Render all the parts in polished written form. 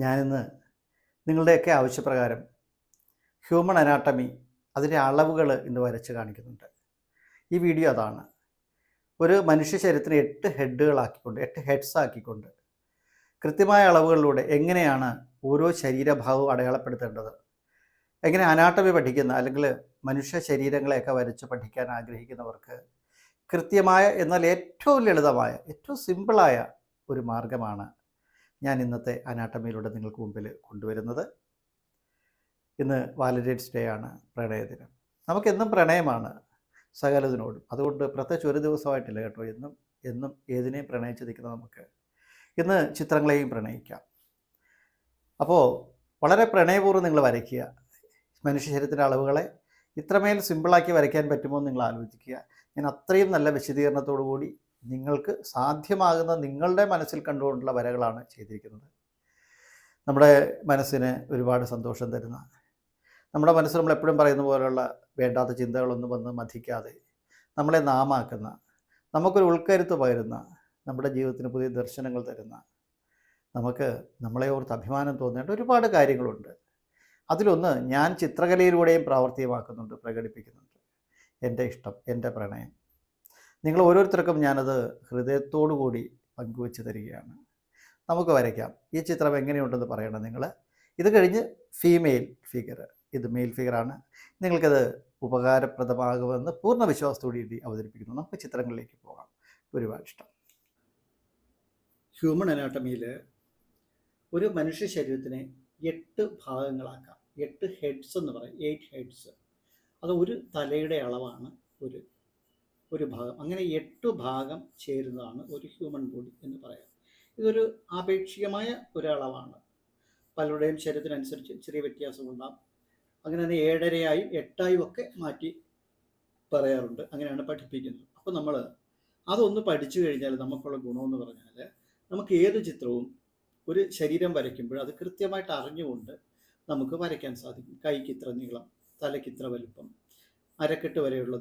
ഞാനിന്ന് നിങ്ങളുടെയൊക്കെ ആവശ്യപ്രകാരം ഹ്യൂമൺ അനാട്ടമി അതിൻ്റെ അളവുകൾ ഇന്ന് വരച്ച് കാണിക്കുന്നുണ്ട്. ഈ വീഡിയോ അതാണ്. ഒരു മനുഷ്യ ശരീരത്തിന് 8 ഹെഡുകളാക്കിക്കൊണ്ട് 8 ഹെഡ്സ് ആക്കിക്കൊണ്ട് കൃത്യമായ അളവുകളിലൂടെ എങ്ങനെയാണ് ഓരോ ശരീരഭാഗവും അടയാളപ്പെടുത്തേണ്ടത്, എങ്ങനെ അനാട്ടമി പഠിക്കുന്ന അല്ലെങ്കിൽ മനുഷ്യ ശരീരങ്ങളെയൊക്കെ വരച്ച് പഠിക്കാൻ ആഗ്രഹിക്കുന്നവർക്ക് കൃത്യമായ എന്നാൽ ഏറ്റവും ലളിതമായ ഏറ്റവും സിമ്പിളായ ഒരു മാർഗമാണ് ഞാൻ ഇന്നത്തെ അനാട്ടമിയിലൂടെ നിങ്ങൾക്ക് മുമ്പിൽ കൊണ്ടുവരുന്നത്. ഇന്ന് വാലന്റൈൻസ് ഡേ ആണ്, പ്രണയദിനം. നമുക്കെന്നും പ്രണയമാണ് സകലതിനോടും. അതുകൊണ്ട് പ്രത്യേകിച്ച് ഒരു ദിവസമായിട്ടില്ല കേട്ടോ, എന്നും ഏതിനെയും പ്രണയിച്ച് നിൽക്കുന്ന നമുക്ക് ഇന്ന് ചിത്രങ്ങളെയും പ്രണയിക്കാം. അപ്പോൾ വളരെ പ്രണയപൂർവ്വം നിങ്ങൾ വരയ്ക്കുക. മനുഷ്യ ശരീരത്തിൻ്റെ അളവുകളെ ഇത്രമേൽ സിമ്പിളാക്കി വരയ്ക്കാൻ പറ്റുമോ എന്ന് നിങ്ങൾ ആലോചിക്കുക. ഞാൻ അത്രയും നല്ല വിശദീകരണത്തോടു കൂടി നിങ്ങൾക്ക് സാധ്യമാകുന്ന നിങ്ങളുടെ മനസ്സിൽ കണ്ടുകൊണ്ടുള്ള വരകളാണ് ചെയ്തിരിക്കുന്നത്. നമ്മുടെ മനസ്സിന് ഒരുപാട് സന്തോഷം തരുന്ന, നമ്മുടെ മനസ്സിൽ നമ്മളെപ്പോഴും പറയുന്ന പോലെയുള്ള വേണ്ടാത്ത ചിന്തകളൊന്നും വന്ന് മഥിക്കാതെ നമ്മളെ നാമാക്കുന്ന, നമുക്കൊരു ഉൾക്കരുത്ത് പകരുന്ന, നമ്മുടെ ജീവിതത്തിന് പുതിയ ദർശനങ്ങൾ തരുന്ന, നമുക്ക് നമ്മളെ ഓർത്ത് അഭിമാനം തോന്നേണ്ട ഒരുപാട് കാര്യങ്ങളുണ്ട്. അതിലൊന്ന് ഞാൻ ചിത്രകലയിലൂടെയും പ്രാവർത്തികമാക്കുന്നുണ്ട്, പ്രകടിപ്പിക്കുന്നുണ്ട്. എൻ്റെ ഇഷ്ടം, എൻ്റെ പ്രണയം നിങ്ങൾ ഓരോരുത്തർക്കും ഞാനത് ഹൃദയത്തോടു കൂടി പങ്കുവെച്ച് തരികയാണ്. നമുക്ക് വരയ്ക്കാം. ഈ ചിത്രം എങ്ങനെയുണ്ടെന്ന് പറയണം നിങ്ങൾ. ഇത് കഴിഞ്ഞ് ഫീമെയിൽ ഫിഗർ, ഇത് മെയിൽ ഫിഗറാണ്. നിങ്ങൾക്കത് ഉപകാരപ്രദമാകുമെന്ന് പൂർണ്ണ വിശ്വാസത്തോടുകൂടി അവതരിപ്പിക്കുന്നു. നമുക്ക് ചിത്രങ്ങളിലേക്ക് പോകാം. ഒരുപാട് ഇഷ്ടം. ഹ്യൂമൺ അനാട്ടമിയിൽ ഒരു മനുഷ്യ ശരീരത്തിനെ 8 ഭാഗങ്ങളാക്കാം. 8 ഹെഡ്സ് എന്ന് പറയും, 8 ഹെഡ്സ്. അത് ഒരു തലയുടെ അളവാണ് ഒരു ഭാഗം. അങ്ങനെ 8 ഭാഗം ചേരുന്നതാണ് ഒരു ഹ്യൂമൻ ബോഡി എന്ന് പറയാം. ഇതൊരു ആപേക്ഷികമായ ഒരളവാണ്. പലരുടെയും ശരീരത്തിനനുസരിച്ച് ചെറിയ വ്യത്യാസമുണ്ടാകും. അങ്ങനെ തന്നെ 7.5 8 ഒക്കെ മാറ്റി പറയാറുണ്ട്. അങ്ങനെയാണ് പഠിപ്പിക്കുന്നത്. അപ്പോൾ നമ്മൾ അതൊന്ന് പഠിച്ചു കഴിഞ്ഞാൽ നമുക്കുള്ള ഗുണമെന്ന് പറഞ്ഞാൽ, നമുക്ക് ഏത് ചിത്രവും ഒരു ശരീരം വരയ്ക്കുമ്പോൾ അത് കൃത്യമായിട്ട് അറിഞ്ഞുകൊണ്ട് നമുക്ക് വരയ്ക്കാൻ സാധിക്കും. കൈക്ക് ഇത്ര നീളം, തലയ്ക്ക് ഇത്ര വലുപ്പം, അരക്കെട്ട് വരെയുള്ള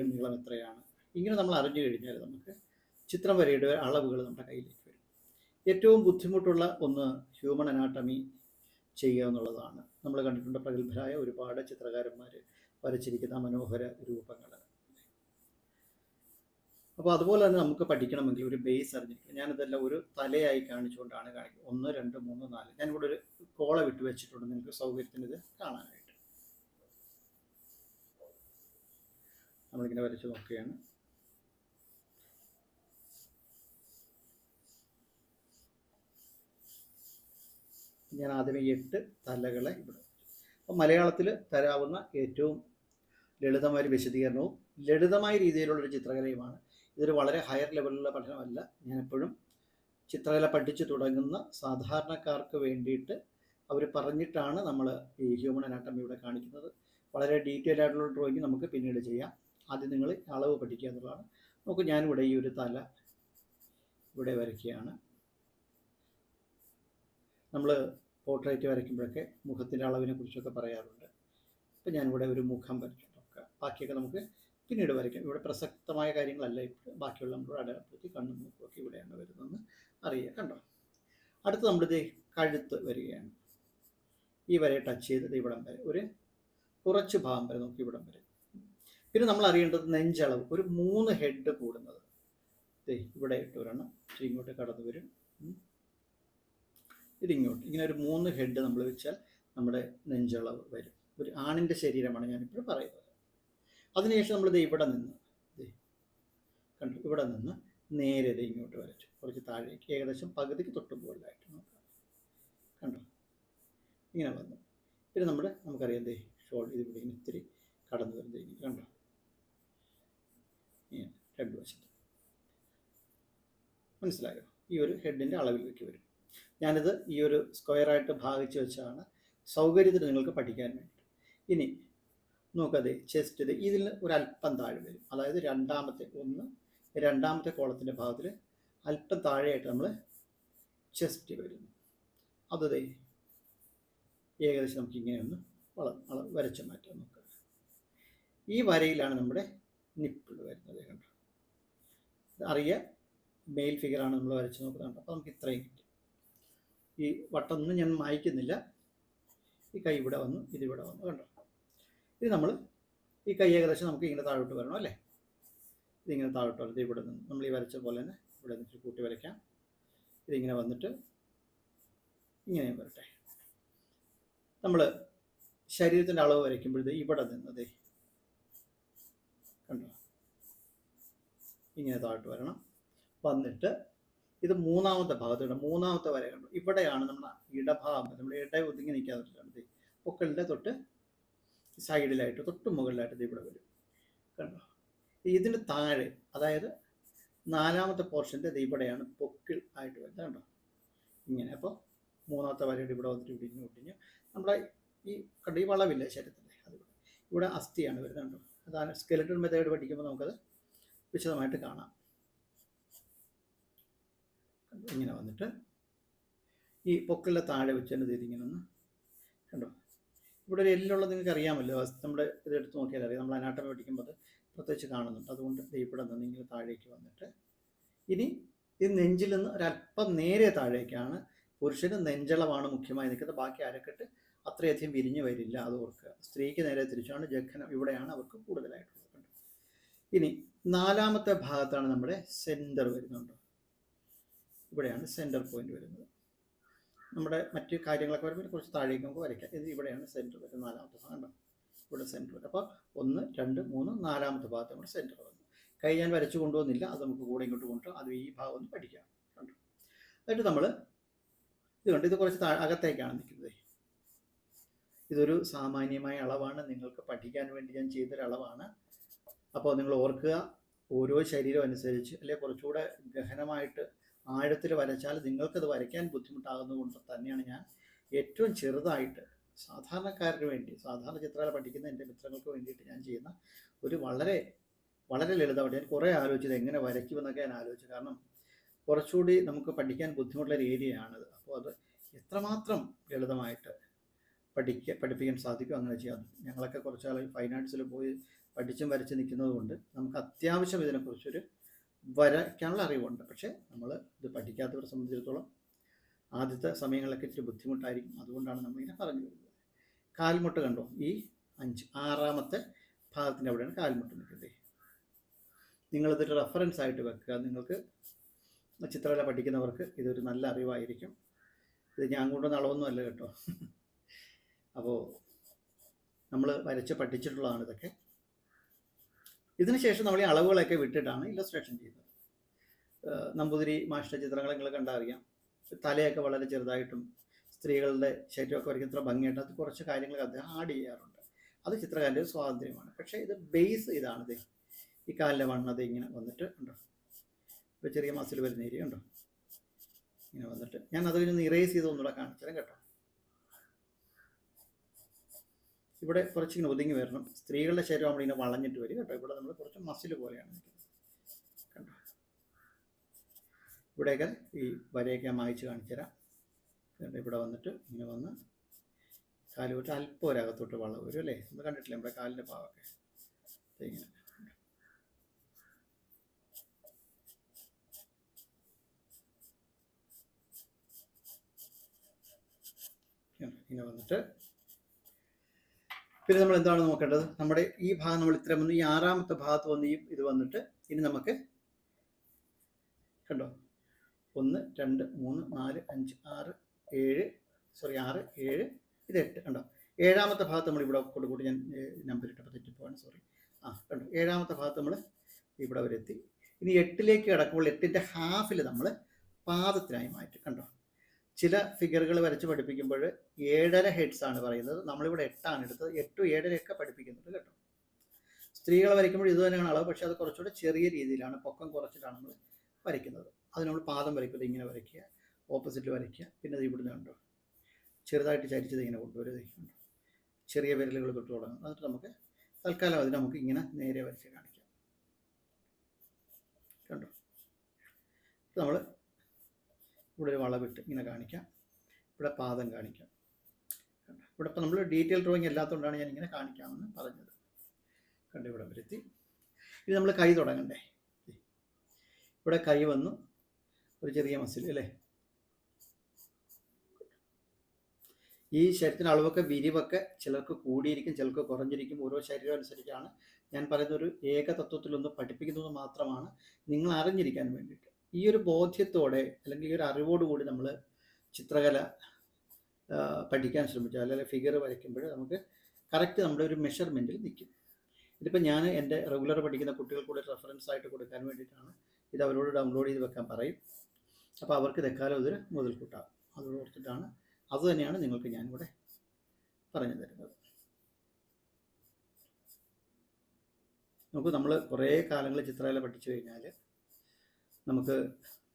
നീളം എത്രയാണ്, ഇങ്ങനെ നമ്മൾ അറിഞ്ഞു കഴിഞ്ഞാൽ നമുക്ക് ചിത്രം വരയുടെ അളവുകൾ നമ്മുടെ കയ്യിലേക്ക് വരും. ഏറ്റവും ബുദ്ധിമുട്ടുള്ള ഒന്ന് ഹ്യൂമൻ അനാട്ടമി ചെയ്യുക എന്നുള്ളതാണ്. നമ്മൾ കണ്ടിട്ടുണ്ട് പ്രഗത്ഭരായ ഒരുപാട് ചിത്രകാരന്മാർ വരച്ചിരിക്കുന്ന മനോഹര രൂപങ്ങൾ. അപ്പോൾ അതുപോലെ തന്നെ നമുക്ക് പഠിക്കണമെങ്കിൽ ഒരു ബേസ് അറിഞ്ഞിരിക്കുക. ഞാനിതെല്ലാം ഒരു തലയായി കാണിച്ചുകൊണ്ടാണ് കാണിക്കുന്നത്. 1 2 3 4. ഞാനിവിടെ ഒരു കോള വിട്ട് വെച്ചിട്ടുണ്ട് നിങ്ങൾക്ക് സൗകര്യത്തിന് ഇത് കാണാനായിട്ട്. നമ്മളിങ്ങനെ വരച്ച് നോക്കുകയാണ്. ഞാൻ ആദ്യമേ 8 തലകളെ ഇവിടെ. അപ്പം മലയാളത്തിൽ തരാവുന്ന ഏറ്റവും ലളിതമായ വിശദീകരണവും ലളിതമായ രീതിയിലുള്ളൊരു ചിത്രകലയുമാണ്. ഇതൊരു വളരെ ഹയർ ലെവലിലുള്ള പഠനമല്ല. ഞാനെപ്പോഴും ചിത്രകല പഠിച്ചു തുടങ്ങുന്ന സാധാരണക്കാർക്ക് വേണ്ടിയിട്ട് അവർ പറഞ്ഞിട്ടാണ് നമ്മൾ ഈ ഹ്യൂമൻ അനാട്ടമി ഇവിടെ കാണിക്കുന്നത്. വളരെ ഡീറ്റെയിൽ ആയിട്ടുള്ള ഡ്രോയിങ് നമുക്ക് പിന്നീട് ചെയ്യാം. ആദ്യം നിങ്ങൾ അളവ് പഠിക്കുക എന്നുള്ളതാണ്. നമുക്ക് ഞാനിവിടെ ഈ ഒരു തല ഇവിടെ വരയ്ക്കുകയാണ്. നമ്മൾ പോർട്രേറ്റ് വരയ്ക്കുമ്പോഴൊക്കെ മുഖത്തിൻ്റെ അളവിനെ കുറിച്ചൊക്കെ പറയാറുണ്ട്. അപ്പോൾ ഞാനിവിടെ ഒരു മുഖം വരയ്ക്കും. ബാക്കിയൊക്കെ നമുക്ക് പിന്നീട് വരയ്ക്കാം. ഇവിടെ പ്രസക്തമായ കാര്യങ്ങളല്ല ഇപ്പോൾ. ബാക്കിയുള്ള നമ്മൾ അടയാളപ്പെടുത്തി കണ്ണും മൂക്കുമൊക്കെ ഇവിടെയാണ് വരുന്നതെന്ന് അറിയുക. കണ്ടോ? അടുത്ത് നമ്മളിത് കഴുത്ത് വരികയാണ്. ഈ വരയെ ടച്ച് ചെയ്തത് ഇവിടം വരെ, ഒരു കുറച്ച് ഭാഗം വരെ നോക്കി ഇവിടം വരെ. പിന്നെ നമ്മൾ അറിയേണ്ടത് നെഞ്ചളവ്. ഒരു 3 ഹെഡ് കൂടുന്നത് ഇവിടെ ഇട്ട് ഒരെണ്ണം ഇങ്ങോട്ട് കടന്നു വരും, ഇതിങ്ങോട്ട്. ഇങ്ങനെ ഒരു 3 ഹെഡ് നമ്മൾ വെച്ചാൽ നമ്മുടെ നെഞ്ചളവ് വരും. ഒരു ആണിൻ്റെ ശരീരമാണ് ഞാനിപ്പോൾ പറയുന്നത്. അതിനുശേഷം നമ്മളിത് ഇവിടെ നിന്ന് കണ്ടു, ഇവിടെ നിന്ന് നേരെ ഇങ്ങോട്ട് വരച്ചു, കുറച്ച് താഴേക്ക്, ഏകദേശം പകുതിക്ക് തൊട്ട് മുകളിലായിട്ട് നോക്കാം. കണ്ടോ? ഇങ്ങനെ വന്നു. പിന്നെ നമുക്കറിയാം ഷോൾഡർ ഇതിവിടെ ഇങ്ങനെ ഇത്തിരി കടന്നു വരുന്നത്. കണ്ടോ? ഇങ്ങനെ 2 വശത്ത്. മനസ്സിലായോ? ഈ ഒരു ഹെഡിൻ്റെ അളവിലേക്ക് വരും. ഞാനിത് ഈ ഒരു സ്ക്വയറായിട്ട് ഭാഗിച്ച് വെച്ചാണ് സൗകര്യത്തിന് നിങ്ങൾക്ക് പഠിക്കാൻ വേണ്ടി. ഇനി നോക്കതെ ചെസ്റ്റ് ഇതിൽ ഒരല്പം താഴെ വരും. അതായത് രണ്ടാമത്തെ കോളത്തിൻ്റെ ഭാഗത്തിൽ അല്പം താഴെയായിട്ട് നമ്മൾ ചെസ്റ്റ് വരുന്നു. അത് ഏകദേശം നമുക്ക് ഇങ്ങനെ ഒന്ന് വരച്ച് മാറ്റാം. നോക്കുക, ഈ വരയിലാണ് നമ്മുടെ നിപ്പിൾ വരുന്നത്. കണ്ടോ? അറിയാം, മെയിൽ ഫിഗറാണ് നമ്മൾ വരച്ച് നോക്കുന്നത്. അപ്പോൾ നമുക്ക് ഇത്രയും കിട്ടി. ഈ വട്ടമൊന്നും ഞാൻ മായ്ക്കുന്നില്ല. ഈ കൈ ഇവിടെ വന്നു, ഇതിവിടെ വന്നു, കണ്ടോ. ഇത് നമ്മൾ ഈ കൈ ഏകദേശം നമുക്ക് ഇങ്ങനെ താഴോട്ട് വരണം അല്ലേ. ഇതിങ്ങനെ താഴോട്ട് വരണം. ഇവിടെ നിന്ന് നമ്മൾ ഈ വരച്ച പോലെ തന്നെ ഇവിടെ നിന്ന് കൂട്ടി വരയ്ക്കാം. ഇതിങ്ങനെ വന്നിട്ട് ഇങ്ങനെയും വരട്ടെ. നമ്മൾ ശരീരത്തിൻ്റെ അളവ് വരയ്ക്കുമ്പോഴത് ഇവിടെ നിന്നത് കണ്ടോ, ഇങ്ങനെ താഴോട്ട് വരണം. വന്നിട്ട് ഇത് മൂന്നാമത്തെ ഭാഗത്തുണ്ട്, മൂന്നാമത്തെ വര കണ്ടു. ഇവിടെയാണ് നമ്മുടെ ഇടഭാഗം, നമ്മുടെ ഇട ഒതുങ്ങി നിൽക്കാതെ പൊക്കളിൻ്റെ തൊട്ട് സൈഡിലായിട്ട് തൊട്ട് മുകളിലായിട്ട് ഇത് ഇവിടെ വരും, കണ്ടോ. ഇതിന് താഴെ, അതായത് നാലാമത്തെ പോർഷൻ്റെ ഇത് ഇവിടെയാണ് പൊക്കിൾ ആയിട്ട് വരുന്നത്, കണ്ടോ ഇങ്ങനെ. അപ്പോൾ മൂന്നാമത്തെ വരയുടെ ഇവിടെ വന്നിട്ട് ഇടിഞ്ഞു ഒട്ടിഞ്ഞു. നമ്മുടെ ഈ കണ്ടോ ഈ വളവില്ലേ ശരീരത്തിൻ്റെ, അത് ഇവിടെ അസ്ഥിയാണ് വരുന്നത്, കണ്ടോ. അതാണ് സ്കെലറ്റൽ മെത്തേഡ് പഠിക്കുമ്പോൾ നമുക്കത് വിശദമായിട്ട് കാണാം. ഇങ്ങനെ വന്നിട്ട് ഈ പൊക്കിളിൻ്റെ താഴെ വെച്ച് തന്നെ ഇതിങ്ങനെ ഒന്ന് കണ്ടോ. ഇവിടെ ഒരു എല്ലുള്ളത് നിങ്ങൾക്ക് അറിയാമല്ലോ, നമ്മുടെ ഇതെടുത്ത് നോക്കിയാൽ അറിയാം. നമ്മൾ അനാട്ടമി പഠിക്കുമ്പോൾ അത് പ്രത്യേകിച്ച് കാണുന്നുണ്ട്. അതുകൊണ്ട് ഇവിടെ നിന്ന് ഇങ്ങനെ താഴേക്ക് വന്നിട്ട് ഇനി ഈ നെഞ്ചിൽ നിന്ന് ഒരല്പം നേരെ താഴേക്കാണ്. പുരുഷന് നെഞ്ചളവാണ് മുഖ്യമായി നിൽക്കുന്നത്, ബാക്കി അരക്കെട്ട് അത്രയധികം വിരിഞ്ഞു വരില്ല, അത് ഓർക്കുക. സ്ത്രീക്ക് നേരെ തിരിച്ചാണ്, ജഘനം ഇവിടെയാണ് അവർക്ക് കൂടുതലായിട്ടുള്ളത്. ഇനി നാലാമത്തെ ഭാഗത്താണ് നമ്മുടെ സെൻറ്റർ വരുന്നുണ്ട്. ഇവിടെയാണ് സെൻറ്റർ പോയിന്റ് വരുന്നത്. നമ്മുടെ മറ്റ് കാര്യങ്ങളൊക്കെ വരുമ്പോൾ കുറച്ച് താഴേക്ക് നമുക്ക് വരയ്ക്കാം. ഇത് ഇവിടെയാണ് സെൻറ്റർ വരുന്നത്, നാലാമത്തെ ഭാഗം കണ്ടോ, ഇവിടെ സെൻറ്റർ വരും. അപ്പോൾ 1, 2, 3 നാലാമത്തെ ഭാഗത്ത് നമ്മുടെ സെൻറ്റർ വന്നു. കൈ ഞാൻ വരച്ചു കൊണ്ടുവന്നില്ല, അത് നമുക്ക് കൂടെ ഇങ്ങോട്ട് കൊണ്ടുപോകാം. അത് ഈ ഭാഗം ഒന്ന് പഠിക്കാം, കണ്ടു. എന്നിട്ട് നമ്മൾ ഇത് കണ്ട്, ഇത് കുറച്ച് അകത്തേക്കാണ് നിൽക്കുന്നത്. ഇതൊരു സാമാന്യമായ അളവാണ്, നിങ്ങൾക്ക് പഠിക്കാൻ വേണ്ടി ഞാൻ ചെയ്തൊരളവാണ്. അപ്പോൾ നിങ്ങൾ ഓർക്കുക, ഓരോ ശരീരം അനുസരിച്ച് അല്ലെങ്കിൽ കുറച്ചുകൂടെ ഗഹനമായിട്ട് ആഴത്തിൽ വരച്ചാൽ നിങ്ങൾക്കത് വരയ്ക്കാൻ ബുദ്ധിമുട്ടാകുന്നത് കൊണ്ട് തന്നെയാണ് ഞാൻ ഏറ്റവും ചെറുതായിട്ട് സാധാരണക്കാർക്ക് വേണ്ടി, സാധാരണ ചിത്രകല പഠിക്കുന്ന എൻ്റെ മിത്രങ്ങൾക്ക് വേണ്ടിയിട്ട് ഞാൻ ചെയ്യുന്ന ഒരു വളരെ വളരെ ലളിതമായിട്ട് ഞാൻ കുറേ ആലോചിച്ചത് എങ്ങനെ വരയ്ക്കുമെന്നൊക്കെ ഞാൻ ആലോചിച്ചു. കാരണം കുറച്ചുകൂടി നമുക്ക് പഠിക്കാൻ ബുദ്ധിമുട്ടുള്ളൊരു ഏരിയയാണത്. അപ്പോൾ അത് എത്രമാത്രം ലളിതമായിട്ട് പഠിപ്പിക്കാൻ സാധിക്കും അങ്ങനെ ചെയ്യാം. ഞങ്ങളൊക്കെ കുറച്ചാൾ ഫൈൻ ആർട്സിൽ പോയി പഠിച്ചും വരച്ച് നിൽക്കുന്നത് കൊണ്ട് നമുക്ക് അത്യാവശ്യം ഇതിനെക്കുറിച്ചൊരു വരയ്ക്കാനുള്ള അറിവുണ്ട്. പക്ഷേ നമ്മൾ ഇത് പഠിക്കാത്തവരെ സംബന്ധിച്ചിടത്തോളം ആദ്യത്തെ സമയങ്ങളിലൊക്കെ ഇച്ചിരി ബുദ്ധിമുട്ടായിരിക്കും. അതുകൊണ്ടാണ് നമ്മളിങ്ങനെ പറഞ്ഞു വരുന്നത്. കാൽമുട്ട് കണ്ടോ, ഈ 6-ാമത്തെ ഭാഗത്തിൻ്റെ അവിടെയാണ് കാൽമുട്ട് നിൽക്കുന്നത്. നിങ്ങളിതൊരു റെഫറൻസ് ആയിട്ട് വെക്കുക. നിങ്ങൾക്ക് ചിത്രകല പഠിക്കുന്നവർക്ക് ഇതൊരു നല്ല അറിവായിരിക്കും. ഇത് ഞാൻ കൊണ്ടുവന്ന അളവൊന്നും അല്ല കേട്ടോ. അപ്പോൾ നമ്മൾ വരച്ച് പഠിച്ചിട്ടുള്ളതാണ് ഇതൊക്കെ. ഇതിനുശേഷം നമ്മൾ ഈ അളവുകളൊക്കെ വിട്ടിട്ടാണ് ഇല്ലസ്ട്രേഷൻ ചെയ്യുന്നത്. നമ്പൂതിരി മാഷിൻ്റെ ചിത്രങ്ങൾ നിങ്ങൾ കണ്ടാൽ അറിയാം. തലയൊക്കെ വളരെ ചെറുതായിട്ടും സ്ത്രീകളുടെ ശരീരമൊക്കെ വരയ്ക്കുന്ന ഭംഗിയായിട്ട് അത് കുറച്ച് കാര്യങ്ങളൊക്കെ അദ്ദേഹം ആഡ് ചെയ്യാറുണ്ട്. അത് ചിത്രകാരൻ്റെ ഒരു സ്വാതന്ത്ര്യമാണ്. പക്ഷേ ഇത് ബേസ് ഇതാണിത്. ഈ കാലിൻ്റെ വണ്ണത് ഇങ്ങനെ വന്നിട്ട് ഉണ്ടോ, ഇപ്പോൾ ചെറിയ മസിൽ വരുന്ന ഏരിയ ഉണ്ടോ, ഇങ്ങനെ വന്നിട്ട് ഞാൻ അതിനൊന്ന് ഇറേസ് ചെയ്ത് ഒന്നുകൂടെ കാണിച്ചാലും കേട്ടോ. ഇവിടെ കുറച്ചിങ്ങനെ ഒതുങ്ങി വരണം. സ്ത്രീകളുടെ ശരീരം നമ്മളിങ്ങനെ വളഞ്ഞിട്ട് വരും കേട്ടോ. ഇവിടെ നമ്മൾ കുറച്ച് മസിൽ പോലെയാണ് നിൽക്കുന്നത്, കണ്ടോ. ഇവിടെയൊക്കെ ഈ വരയൊക്കെ ഞാൻ മായ്ച്ച് കാണിച്ചു തരാം. ഇവിടെ വന്നിട്ട് ഇങ്ങനെ വന്ന് കാല് വിട്ട് അല്പം ഒരകത്തോട്ട് വളവ് വരും അല്ലേ. നമ്മൾ കണ്ടിട്ടില്ലേ നമ്മുടെ കാലിൻ്റെ ഭാഗമൊക്കെ ഇങ്ങനെ ഇങ്ങനെ വന്നിട്ട് പിന്നെ നമ്മൾ എന്താണ് നോക്കേണ്ടത്, നമ്മുടെ ഈ ഭാഗം നമ്മൾ ഇത്രയും വന്ന് ഈ 6-ാമത്തെ ഭാഗത്ത് വന്ന് ഈ ഇത് വന്നിട്ട് ഇനി നമുക്ക് കണ്ടോ 1, 2, 3, 4, 5, 6, 7 ഇത് 8 കണ്ടോ. 7-ാമത്തെ ഭാഗത്ത് നമ്മൾ ഇവിടെ കൂട്ടി ഞാൻ നമ്പർ ഇട്ടപ്പോൾ തെറ്റിപ്പോവാണ്, സോറി. കണ്ടോ 7-ാമത്തെ ഭാഗത്ത് നമ്മൾ ഇവിടെ വരെ എത്തി. ഇനി 8-ലേക്ക് കിടക്കുമ്പോൾ 8-ൻ്റെ ഹാഫിൽ നമ്മൾ പാദത്തിനായി മാറ്റി, കണ്ടോ. ചില ഫിഗറുകൾ വരച്ച് പഠിപ്പിക്കുമ്പോൾ 7.5 ഹെഡ്സ് ആണ് പറയുന്നത്, നമ്മളിവിടെ 8 ആണ് എടുത്തത്. 8, 7.5 പഠിപ്പിക്കുന്നുണ്ട് കേട്ടോ. സ്ത്രീകളെ വരയ്ക്കുമ്പോൾ ഇത് തന്നെയാണ് അളവ്, പക്ഷേ അത് കുറച്ചുകൂടെ ചെറിയ രീതിയിലാണ്, പൊക്കം കുറച്ചിട്ടാണ് നമ്മൾ വരയ്ക്കുന്നത്. അത് നമ്മൾ പാദം വരയ്ക്കുന്നത് ഇങ്ങനെ വരയ്ക്കുക, ഓപ്പോസിറ്റ് വരയ്ക്കുക. പിന്നെ അത് ഇവിടുന്ന് കണ്ടോ ചെറുതായിട്ട് ചരിച്ചത് ഇങ്ങനെ കൊണ്ടുവരുന്നത് കണ്ടോ, ചെറിയ വിരലുകൾ തൊട്ട് തുടങ്ങും. എന്നിട്ട് നമുക്ക് തൽക്കാലം അതിന് നമുക്ക് ഇങ്ങനെ നേരെ വരച്ച് കാണിക്കാം, കണ്ടോ. നമ്മൾ ഇവിടെ ഒരു വളവിട്ട് ഇങ്ങനെ കാണിക്കാം, ഇവിടെ പാദം കാണിക്കാം, കണ്ടോ. ഇവിടെ ഇപ്പോൾ നമ്മൾ ഡീറ്റെയിൽ ഡ്രോയിങ് അല്ലാത്തതുകൊണ്ടാണ് ഞാൻ ഇങ്ങനെ കാണിക്കാമെന്ന് പറഞ്ഞത്, കണ്ടോ. ഇവിടെ വരുത്തി ഇത് നമ്മൾ കൈ തുടങ്ങണ്ടേ. ഇവിടെ കൈ വന്നു, ഒരു ചെറിയ മസിൽ അല്ലേ, ഈ ശരീരത്തിൻ്റെ അളവൊക്കെ വിരിവൊക്കെ ചിലർക്ക് കൂടിയിരിക്കും, ചിലർക്ക് കുറഞ്ഞിരിക്കും. ഓരോ ശരീരം അനുസരിച്ചാണ്. ഞാൻ പറയുന്ന ഒരു ഏകതത്വത്തിലൊന്ന് പഠിപ്പിക്കുന്നത് മാത്രമാണ്, നിങ്ങൾ അറിഞ്ഞിരിക്കാൻ വേണ്ടിയിട്ട്. ഈ ഒരു ബോധ്യത്തോടെ അല്ലെങ്കിൽ ഈ ഒരു അറിവോടുകൂടി നമ്മൾ ചിത്രകല പഠിക്കാൻ ശ്രമിച്ചാൽ, അല്ലെങ്കിൽ ഫിഗർ വരയ്ക്കുമ്പോൾ നമുക്ക് കറക്റ്റ് നമ്മുടെ ഒരു മെഷർമെൻറ്റിൽ നിൽക്കും. ഇതിപ്പോൾ ഞാൻ എൻ്റെ റെഗുലർ പഠിക്കുന്ന കുട്ടികൾക്ക് കൂടെ റെഫറൻസ് ആയിട്ട് കൊടുക്കാൻ വേണ്ടിയിട്ടാണ് ഇത് അവരോട് ഡൗൺലോഡ് ചെയ്ത് വെക്കാൻ പറയും. അപ്പോൾ അവർക്ക് ഇതെക്കാലം ഇതൊരു മുതൽക്കൂട്ടാകും. അതോട് ഓർത്തിട്ടാണ്, അതുതന്നെയാണ് നിങ്ങൾക്ക് ഞാനിവിടെ പറഞ്ഞു തരുന്നത്. നമുക്ക് നമ്മൾ കുറേ കാലങ്ങൾ ചിത്രകല പഠിച്ചു കഴിഞ്ഞാൽ നമുക്ക്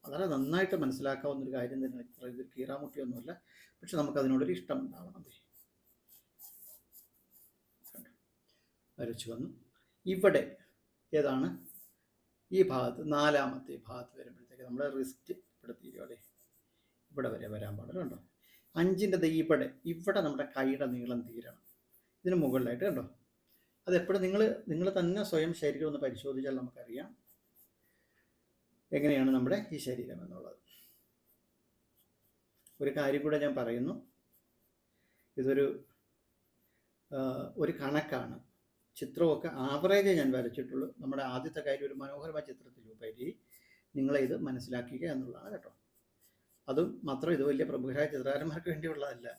വളരെ നന്നായിട്ട് മനസ്സിലാക്കാവുന്നൊരു കാര്യം തന്നെയാണ് ചിത്രം. ഇത് കീറാമുട്ടിയൊന്നുമല്ല, പക്ഷെ നമുക്കതിനോടൊരു ഇഷ്ടം ഉണ്ടാവണം. വരച്ചു വന്നു. ഇവിടെ ഏതാണ് ഈ ഭാഗത്ത്, നാലാമത്തെ ഭാഗത്ത് വരുമ്പോഴത്തേക്ക് നമ്മുടെ റിസ്റ്റ് ഇവിടെ തീരുമല്ലേ, ഇവിടെ വരെ വരാൻ പാടില്ല. കണ്ടോ, 5ൻ്റെ ഇവിടെ നമ്മുടെ കൈയുടെ നീളം തീരണം. ഇതിന് മുകളിലായിട്ട് കണ്ടോ. അതെപ്പോഴും നിങ്ങൾ തന്നെ സ്വയം ശരീരം ഒന്ന് പരിശോധിച്ചാൽ നമുക്കറിയാം എങ്ങനെയാണ് നമ്മുടെ ഈ ശരീരം എന്നുള്ളത്. ഒരു കാര്യം കൂടെ ഞാൻ പറയുന്നു, ഇതൊരു കണക്കാണ്. ചിത്രമൊക്കെ ആവറേജ് ഞാൻ വരച്ചിട്ടുള്ളൂ. നമ്മുടെ ആദ്യത്തെ കാര്യം ഒരു മനോഹരമായ ചിത്രത്തിലുപരി നിങ്ങളെ ഇത് മനസ്സിലാക്കുക എന്നുള്ളതാണ് കേട്ടോ. അതും മാത്രം ഇത് വലിയ പ്രമുഖരായ ചിത്രകാരന്മാർക്ക് വേണ്ടിയുള്ളതല്ല.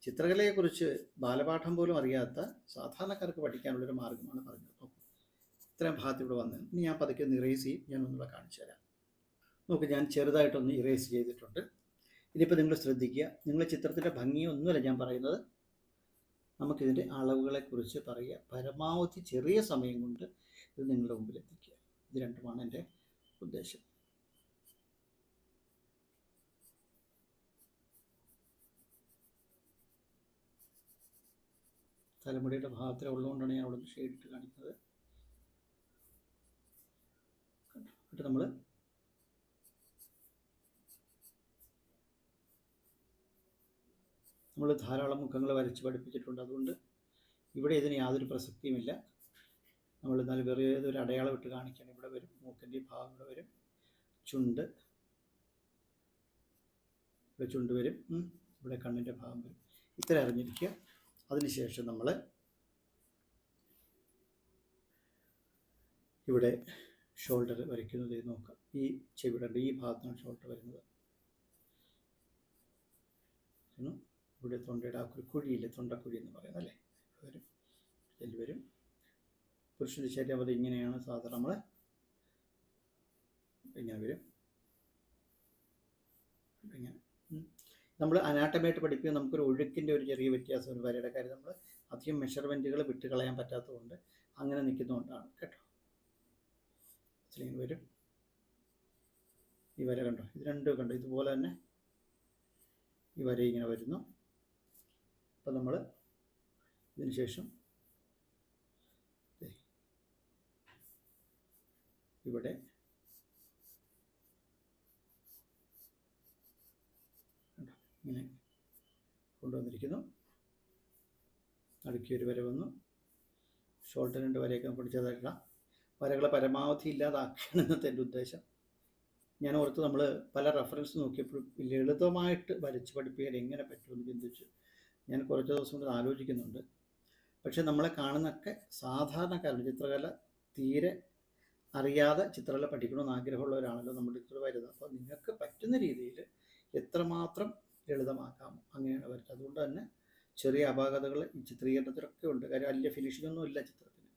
ചിത്രകലയെക്കുറിച്ച് ബാലപാഠം പോലും അറിയാത്ത സാധാരണക്കാർക്ക് പഠിക്കാനുള്ളൊരു മാർഗ്ഗമാണ് പറഞ്ഞത്. നോക്കൂ, ഇത്രയും ഭാഗത്ത് ഇവിടെ വന്നത്. ഇനി ഞാൻ പതുക്കെ ഒന്ന് ഇറേസ് ചെയ്യും, ഞാൻ ഒന്നുകൂടെ കാണിച്ചു തരാം. നോക്ക്, ഞാൻ ചെറുതായിട്ടൊന്ന് ഇറേസ് ചെയ്തിട്ടുണ്ട്. ഇനിയിപ്പോൾ നിങ്ങൾ ശ്രദ്ധിക്കുക, നിങ്ങൾ ചിത്രത്തിൻ്റെ ഭംഗിയൊന്നുമല്ല ഞാൻ പറയുന്നത്, നമുക്കിതിൻ്റെ അളവുകളെക്കുറിച്ച് പറയുക. പരമാവധി ചെറിയ സമയം കൊണ്ട് ഇത് നിങ്ങളുടെ മുമ്പിൽ എത്തിക്കുക. ഇത് രണ്ടുമാണ് എൻ്റെ ഉദ്ദേശം. തലമുടിയുടെ ഭാഗത്തിൽ ഉള്ളതുകൊണ്ടാണ് ഞാൻ അവിടെ നിന്ന് ഷെയ്ഡിട്ട് കാണിക്കുന്നത്. എന്നിട്ട് നമ്മൾ ധാരാളം മുഖങ്ങൾ വരച്ച് പഠിപ്പിച്ചിട്ടുണ്ട്. അതുകൊണ്ട് ഇവിടെ ഇതിന് യാതൊരു പ്രസക്തിയുമില്ല. നമ്മൾ എന്നാലും വേറെ ഏതൊരു അടയാളം ഇട്ട് കാണിക്കുകയാണ്. ഇവിടെ വരും, മൂക്കിൻ്റെ ഭാഗം ഇവിടെ വരും, ചുണ്ട് വരും, ഇവിടെ കണ്ണിൻ്റെ ഭാഗം വരും. ഇത്ര അറിഞ്ഞിരിക്കുക. അതിനുശേഷം നമ്മൾ ഇവിടെ ഷോൾഡർ വരയ്ക്കുന്നത് നോക്കാം. ഈ ചെവിയുടെ ഈ ഭാഗത്താണ് ഷോൾഡർ വരുന്നത്. ഇവിടെ തൊണ്ടയുടെ ആ ഒരു കുഴിയില്ലേ, തൊണ്ടക്കുഴി എന്ന് പറയുന്നത് അല്ലേ, വരും, ഇതിൽ വരും. പുരുഷൻ്റെ ശരീരം അത് ഇങ്ങനെയാണ് സാധാരണ, നമ്മൾ ഇങ്ങനെ വരും, ഇങ്ങനെ. നമ്മൾ അനാട്ടമായിട്ട് പഠിപ്പിക്കുക, നമുക്കൊരു ഒഴുക്കിൻ്റെ ഒരു ചെറിയ വ്യത്യാസം, ഒരു വരയുടെ കാര്യം നമ്മൾ അധികം മെഷർമെൻറ്റുകൾ വിട്ട് കളയാൻ പറ്റാത്തതുകൊണ്ട് അങ്ങനെ നിൽക്കുന്നതുകൊണ്ടാണ് കേട്ടോ. ഇങ്ങനെ വരും, ഈ വര കണ്ടോ, ഇത് രണ്ടും കണ്ടോ, ഇതുപോലെ തന്നെ ഈ വര ഇങ്ങനെ വരുന്നു. അപ്പം നമ്മൾ ഇതിന് ശേഷം ഇവിടെ ഇങ്ങനെ കൊണ്ടുവന്നിരിക്കുന്നു. നടുക്കിയൊരു വര വന്നു, ഷോൾഡറിൻ്റെ വരയൊക്കെ പിടിച്ചതായിട്ടുള്ള വരകളെ പരമാവധി ഇല്ലാതാക്കുകയാണ് ഇന്നത്തെ എൻ്റെ ഉദ്ദേശം. ഞാൻ ഓർത്ത് നമ്മൾ പല റെഫറൻസ് നോക്കിയപ്പോഴും ലളിതമായിട്ട് വരച്ച് പഠിപ്പിക്കാൻ എങ്ങനെ പറ്റുമെന്ന് ചിന്തിച്ചു ഞാൻ കുറച്ച് ദിവസം കൊണ്ട് ആലോചിക്കുന്നുണ്ട്. പക്ഷേ നമ്മളെ കാണുന്നൊക്കെ സാധാരണക്കാരുടെ ചിത്രകല തീരെ അറിയാതെ ചിത്രകല പഠിക്കണമെന്ന് ആഗ്രഹമുള്ളവരാണല്ലോ നമ്മുടെ ചിത്ര വരുന്നത്. അപ്പോൾ നിങ്ങൾക്ക് പറ്റുന്ന രീതിയിൽ എത്രമാത്രം ലളിതമാക്കാം അങ്ങനെയാണ് വരച്ചത്. അതുകൊണ്ട് തന്നെ ചെറിയ അപാകതകൾ ഈ ചിത്രീകരണത്തിലൊക്കെ ഉണ്ട്. കാര്യം വലിയ ഫിനിഷിങ്ങൊന്നും ഇല്ല ചിത്രത്തിന്.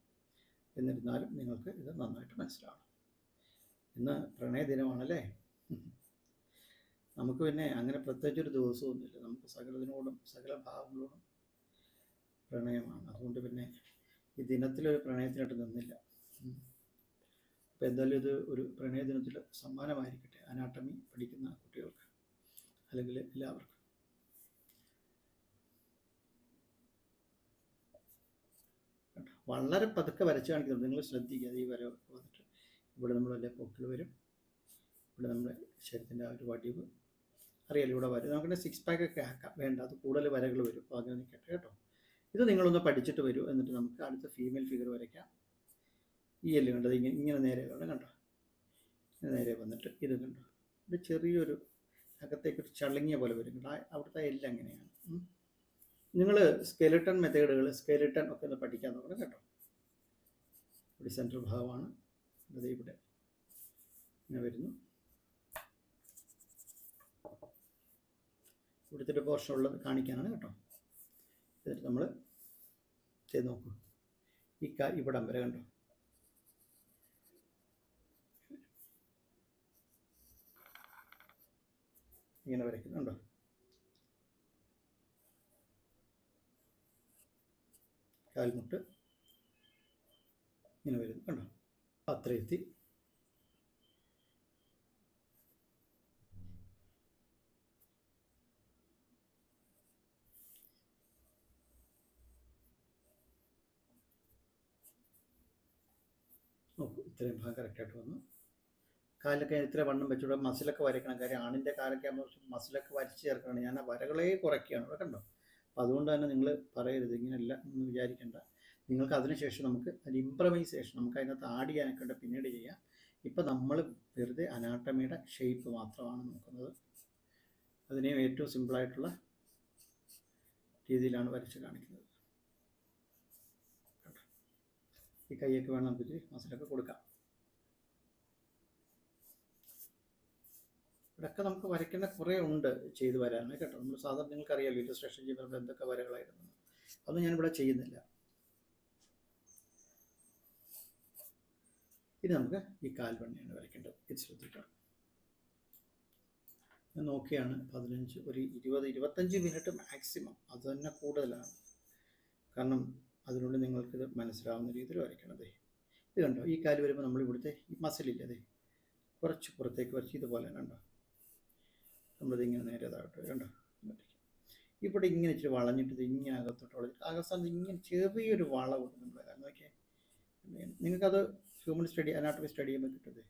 എന്നിരുന്നാലും നിങ്ങൾക്ക് ഇത് നന്നായിട്ട് മനസ്സിലാവണം. ഇന്ന് പ്രണയ ദിനമാണല്ലേ. നമുക്ക് പിന്നെ അങ്ങനെ പ്രത്യേകിച്ചൊരു ദിവസമൊന്നുമില്ല. നമുക്ക് സകലതിനോടും സകല ഭാവങ്ങളോടും പ്രണയമാണ്. അതുകൊണ്ട് പിന്നെ ഈ ദിനത്തിലൊരു പ്രണയത്തിനായിട്ട് നിന്നില്ല. അപ്പോൾ എന്തായാലും ഇത് ഒരു പ്രണയ ദിനത്തിൽ സമ്മാനമായിരിക്കട്ടെ അനാട്ടമി പഠിക്കുന്ന കുട്ടികൾക്ക്, അല്ലെങ്കിൽ എല്ലാവർക്കും. വളരെ പതുക്കെ വരച്ച് കാണിക്കുന്നത്, നിങ്ങൾ ശ്രദ്ധിക്കുക. ഈ വര വന്നിട്ട് ഇവിടെ നമ്മൾ വല്ല പൊക്കിൾ വരും, ഇവിടെ നമ്മുടെ ശരീരത്തിൻ്റെ ആ ഒരു വടിവ് അറിയാലോ, ഇവിടെ വരും. നമുക്ക് 6 പാക്കൊക്കെ ആക്കാം, വേണ്ട, അത് കൂടുതൽ വരകൾ വരും. അപ്പോൾ അങ്ങനെ നിൽക്കട്ടെ കേട്ടോ. ഇത് നിങ്ങളൊന്ന് പഠിച്ചിട്ട് വരൂ. എന്നിട്ട് നമുക്ക് അടുത്ത ഫീമെയിൽ ഫിഗർ വരയ്ക്കാം. ഈ എല്ല് കണ്ടത് ഇങ്ങനെ നേരെ വേണം, കണ്ടോ, നേരെ വന്നിട്ട് ഇത് കണ്ടോ, ഇത് ചെറിയൊരു അകത്തേക്കൊരു ചളങ്ങിയ പോലെ വരും. അവിടുത്തെ എല്ല് അങ്ങനെയാണ്. നിങ്ങൾ സ്കെലിട്ടൺ മെത്തേഡുകൾ, സ്കെലിട്ടൺ ഒക്കെ ഒന്ന് പഠിക്കാൻ നോക്കണം കേട്ടോ. ഇവിടെ സെൻട്രൽ ഭാഗമാണ്, അത് ഇവിടെ ഇങ്ങനെ വരുന്നു. ഇവിടുത്തെ ഒരു പോർഷൻ ഉള്ളത് കാണിക്കാനാണ് കേട്ടോ. എന്നിട്ട് നമ്മൾ ചെയ്ത് നോക്കൂ. ഈ ഇവിടം വരെ കണ്ടോ, ഇങ്ങനെ വരയ്ക്കുന്നുണ്ടോ. കാൽമുട്ട് ഇങ്ങനെ വരുന്നു കണ്ടോ. അത്ര എത്തി. നോക്കൂ, ഇത്രയും ഭാഗം കറക്റ്റായിട്ട് വന്നു. കാലിലൊക്കെ ഇത്ര വണ്ണം വെച്ചുകൂടെ, മസിലൊക്കെ വരയ്ക്കണം. കാര്യം ആണിൻ്റെ കാലൊക്കെ ആകുമ്പോൾ മസിലൊക്കെ വരച്ച് ചേർക്കണം. ഞാൻ ആ വരകളെ കുറയ്ക്കുകയാണ് ഇവിടെ കണ്ടോ. അപ്പോൾ അതുകൊണ്ട് തന്നെ നിങ്ങൾ പറയരുത് ഇങ്ങനെയല്ല എന്ന് വിചാരിക്കേണ്ട. നിങ്ങൾക്ക് അതിനുശേഷം നമുക്ക് അതിന് ഇംപ്രവൈസേഷൻ നമുക്ക് അതിനകത്ത് ആഡ് ചെയ്യാനൊക്കെ ഉണ്ട്, പിന്നീട് ചെയ്യാം. ഇപ്പം നമ്മൾ വെറുതെ അനാട്ടമിയുടെ ഷേപ്പ് മാത്രമാണ് നോക്കുന്നത്. അതിനെ ഏറ്റവും സിമ്പിളായിട്ടുള്ള രീതിയിലാണ് വരച്ച് കാണിക്കുന്നത്. ഈ കൈയൊക്കെ വേണം നമുക്ക് ഇത്തിരി മസിലൊക്കെ കൊടുക്കാം. ഇവിടെയൊക്കെ നമുക്ക് വരയ്ക്കേണ്ട കുറേ ഉണ്ട് ചെയ്ത് വരാൻ കേട്ടോ. നമ്മൾ സാധാരണ നിങ്ങൾക്കറിയാമല്ലോ ഇല്ലസ്ട്രേഷൻ ചെയ്യുമ്പോൾ എന്തൊക്കെ വരകളായിരുന്നു, അതൊന്നും ഞാനിവിടെ ചെയ്യുന്നില്ല. ഇനി നമുക്ക് ഈ കാൽവണ്ണിയാണ് വരയ്ക്കേണ്ടത്. ഇത് ശ്രദ്ധിക്കണം. ഞാൻ നോക്കിയാണ് 15, ഒരു 20-25 മിനിറ്റ് മാക്സിമം, അത് തന്നെ കൂടുതലാണ്. കാരണം അതിനുള്ളിൽ നിങ്ങൾക്കിത് മനസ്സിലാവുന്ന രീതിയിൽ വരയ്ക്കണതേ. ഇത് കണ്ടോ, ഈ കാല് വരുമ്പോൾ നമ്മൾ ഇവിടുത്തെ ഈ മസിലില്ലതേ കുറച്ച് പുറത്തേക്ക് വരച്ച് ഇതുപോലെ കണ്ടോ. നമ്മളിത് ഇങ്ങനെ നേരെ താഴോട്ട് കണ്ടോ. ഇവിടെ ഇങ്ങനെ ഇച്ചിരി വളഞ്ഞിട്ട് ഇത് ഇങ്ങനെ അകത്തോട്ട് വളഞ്ഞിട്ട് അകസ്ഥാനത്ത് ഇങ്ങനെ ചെറിയൊരു വളവുണ്ട് നമ്മൾ നോക്കിയാൽ. നിങ്ങൾക്കത് ഹ്യൂമൻ സ്റ്റഡി, അനാട്ടമി സ്റ്റഡി ചെയ്യുമ്പോൾ കിട്ടതേ.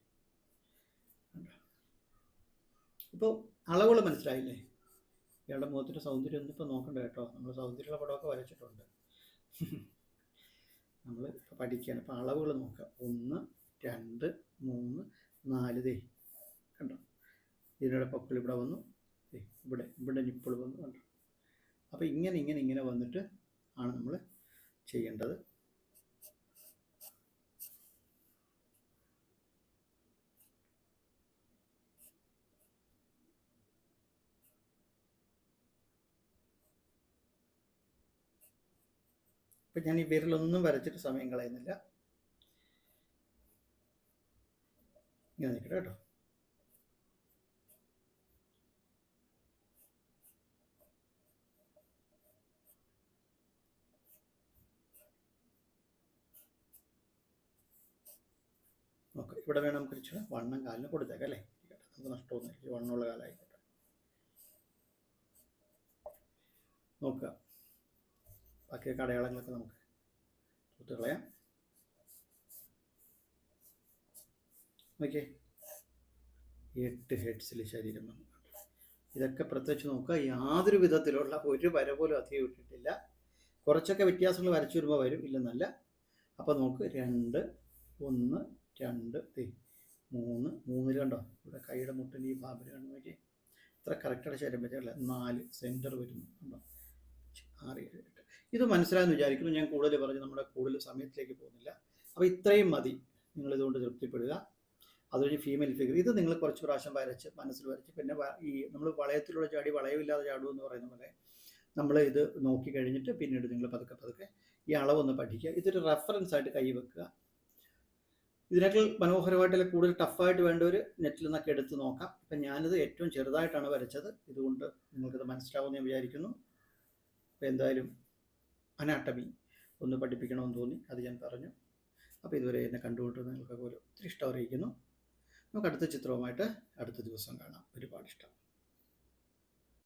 ഇപ്പോൾ അളവുകൾ മനസ്സിലായില്ലേ? ഇയാളുടെ മുഖത്തിൻ്റെ സൗന്ദര്യം ഒന്നും ഇപ്പോൾ നോക്കണ്ട കേട്ടോ. നമ്മൾ സൗന്ദര്യമുള്ള പടമൊക്കെ വരച്ചിട്ടുണ്ട്. നമ്മൾ ഇപ്പോൾ പഠിക്കുകയാണ്. ഇപ്പോൾ അളവുകൾ നോക്കാം. 1, 2, 3, 4 ദേ കണ്ടോ. ഇതിനിടെ പൊക്കിൾ ഇവിടെ വന്നു, ഇവിടെ നിപ്പിൾ വന്നു കണ്ടോ. അപ്പോൾ ഇങ്ങനെ വന്നിട്ട് ആണ് നമ്മൾ ചെയ്യേണ്ടത്. ഇപ്പം ഞാൻ ഈ വിരലൊന്നും വരച്ചിട്ട് സമയം കളയുന്നില്ല. ഇങ്ങനെ നിൽക്കട്ടെ കേട്ടോ. ഓക്കെ, ഇവിടെ വേണം നമുക്ക് ഇച്ചിരി വണ്ണം കാലിന് കൊടുത്തേക്കാം അല്ലേ. നമുക്ക് നഷ്ടമൊന്നുമില്ല, വണ്ണമുള്ള കാലമായിക്കോട്ടെ. നോക്കുക, ബാക്കിയൊക്കെ അടയാളങ്ങളൊക്കെ നമുക്ക് തൂത്ത് കളയാം. ഓക്കെ, 8 ഹെഡ്സിൽ ശരീരം. ഇതൊക്കെ പ്രത്യേകിച്ച് നോക്കുക, യാതൊരു വിധത്തിലുള്ള ഒരു വര പോലും അധികം ഇട്ടിട്ടില്ല. കുറച്ചൊക്കെ വ്യത്യാസങ്ങൾ വരച്ചു വരുമ്പോൾ വരും, ഇല്ലെന്നല്ല. അപ്പോൾ നമുക്ക് 2, 1, 2, 3 കണ്ടോ. ഇവിടെ കൈയുടെ മുട്ടിൻ്റെ ഈ ഭാഗം കണ്ടു നോക്കി. ഇത്ര കറക്റ്റായിട്ട് ശരീരം വെച്ചല്ല. 4 സെൻറ്റർ വരുന്നു കണ്ടോ. 6, 7, 8. ഇത് മനസ്സിലായെന്ന് വിചാരിക്കുന്നു. ഞാൻ കൂടുതൽ പറഞ്ഞ് നമ്മുടെ കൂടുതൽ സമയത്തിലേക്ക് പോകുന്നില്ല. അപ്പോൾ ഇത്രയും മതി. നിങ്ങളിതുകൊണ്ട് തൃപ്തിപ്പെടുക. അതൊരു ഫീമെയിൽ ഫിഗർ. ഇത് നിങ്ങൾ കുറച്ച് പ്രാവശ്യം വരച്ച് മനസ്സിൽ വരച്ച് പിന്നെ ഈ നമ്മൾ വളയത്തിലൂടെ ചാടി വളയമില്ലാതെ ചാടുമെന്ന് പറയുന്ന പോലെ നമ്മൾ ഇത് നോക്കി കഴിഞ്ഞിട്ട് പിന്നീട് നിങ്ങൾ പതുക്കെ ഈ അളവൊന്ന് പഠിക്കുക. ഇതൊരു റെഫറൻസ് ആയിട്ട് കൈ വെക്കുക. ഇതിനേക്കാൾ മനോഹരമായിട്ടുള്ള കൂടുതൽ ടഫായിട്ട് വേണ്ടവർ നെറ്റിൽ നിന്നൊക്കെ എടുത്ത് നോക്കാം. ഇപ്പം ഞാനിത് ഏറ്റവും ചെറുതായിട്ടാണ് വരച്ചത്. ഇതുകൊണ്ട് നിങ്ങൾക്കിത് മനസ്സിലാവുമെന്ന് ഞാൻ വിചാരിക്കുന്നു. അപ്പോൾ എന്തായാലും അനാട്ടമി ഒന്ന് പഠിപ്പിക്കണമെന്ന് തോന്നി, അത് ഞാൻ പറഞ്ഞു. അപ്പോൾ ഇതുവരെ എന്നെ കണ്ടുകൊണ്ട് നിങ്ങൾക്കൊക്കെ ഒത്തിരി ഇഷ്ടം അറിയിക്കുന്നു. നമുക്ക് അടുത്ത ചിത്രവുമായിട്ട് അടുത്ത ദിവസം കാണാം. ഒരുപാട് ഇഷ്ടം.